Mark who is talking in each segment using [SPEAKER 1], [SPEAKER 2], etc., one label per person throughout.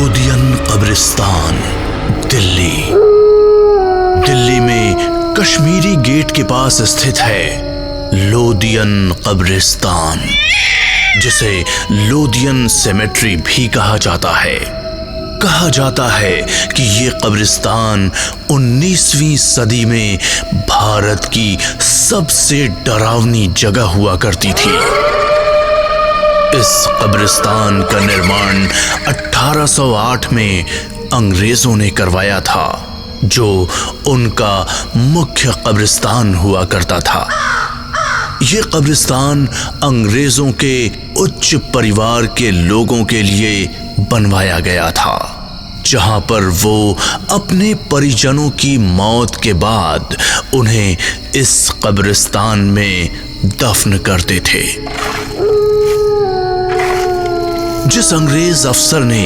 [SPEAKER 1] लोदियन कब्रिस्तान, दिल्ली। दिल्ली में कश्मीरी गेट के पास स्थित है लोदियन कब्रिस्तान, जिसे लोदियन सेमेट्री भी कहा जाता है। कहा जाता है कि ये कब्रिस्तान 19वीं सदी में भारत की सबसे डरावनी जगह हुआ करती थी। इस कब्रिस्तान का निर्माण 1808 में अंग्रेजों ने करवाया था, जो उनका मुख्य कब्रिस्तान हुआ करता था। ये कब्रिस्तान अंग्रेजों के उच्च परिवार के लोगों के लिए बनवाया गया था, जहां पर वो अपने परिजनों की मौत के बाद उन्हें इस कब्रिस्तान में दफन करते थे। जिस अंग्रेज अफसर ने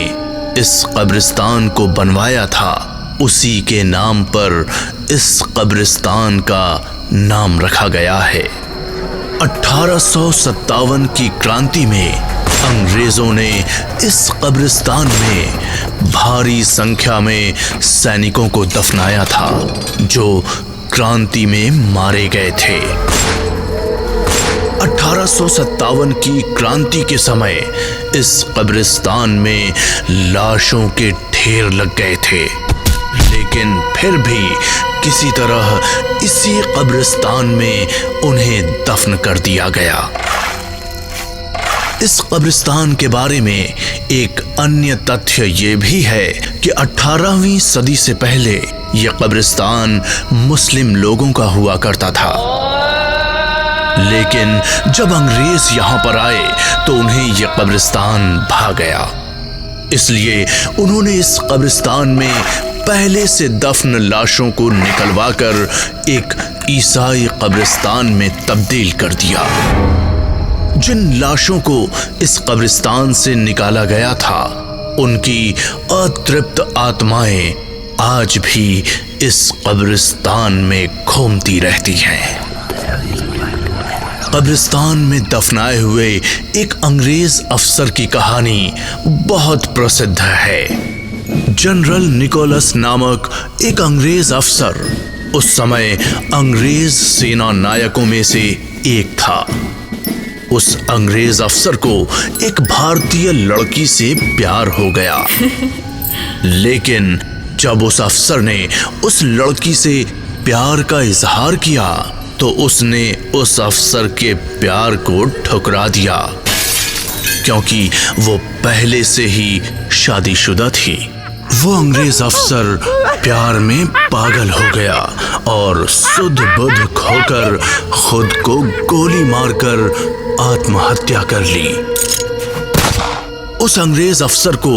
[SPEAKER 1] इस कब्रिस्तान को बनवाया था, उसी के नाम पर इस कब्रिस्तान का नाम रखा गया है। 1857 की क्रांति में अंग्रेजों ने इस कब्रिस्तान में भारी संख्या में सैनिकों को दफनाया था, जो क्रांति में मारे गए थे। 1857 की क्रांति के समय इस कब्रिस्तान में लाशों के ढेर लग गए थे, लेकिन फिर भी किसी तरह इसी कब्रिस्तान में उन्हें दफन कर दिया गया। इस कब्रिस्तान के बारे में एक अन्य तथ्य ये भी है कि 18वीं सदी से पहले यह कब्रिस्तान मुस्लिम लोगों का हुआ करता था, लेकिन जब अंग्रेज यहां पर आए तो उन्हें यह कब्रिस्तान भा गया। इसलिए उन्होंने इस कब्रिस्तान में पहले से दफन लाशों को निकलवाकर एक ईसाई कब्रिस्तान में तब्दील कर दिया। जिन लाशों को इस कब्रिस्तान से निकाला गया था, उनकी अतृप्त आत्माएं आज भी इस कब्रिस्तान में घूमती रहती हैं। कब्रिस्तान में दफनाए हुए एक अंग्रेज अफसर की कहानी बहुत प्रसिद्ध है। जनरल निकोलस नामक एक अंग्रेज अफसर उस समय अंग्रेज सेना नायकों में से एक था। उस अंग्रेज अफसर को एक भारतीय लड़की से प्यार हो गया, लेकिन जब उस अफसर ने उस लड़की से प्यार का इजहार किया तो उसने उस अफसर के प्यार को ठुकरा दिया, क्योंकि वो पहले से ही शादीशुदा थी। वो अंग्रेज अफसर प्यार में पागल हो गया और सुध बुध खोकर खुद को गोली मारकर आत्महत्या कर ली। उस अंग्रेज अफसर को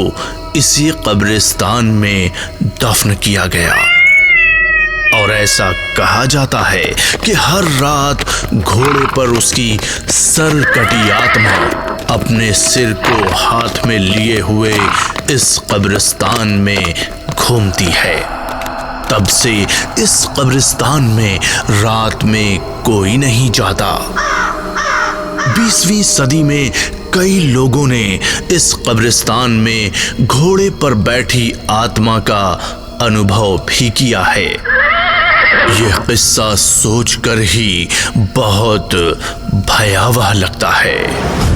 [SPEAKER 1] इसी कब्रिस्तान में दफन किया गया और ऐसा कहा जाता है कि हर रात घोड़े पर उसकी सरकटी आत्मा अपने सिर को हाथ में लिए हुए इस कब्रिस्तान में घूमती है। तब से इस कब्रिस्तान में रात में कोई नहीं जाता। 20वीं सदी में कई लोगों ने इस कब्रिस्तान में घोड़े पर बैठी आत्मा का अनुभव भी किया है। यह किस्सा सोचकर ही बहुत भयावह लगता है।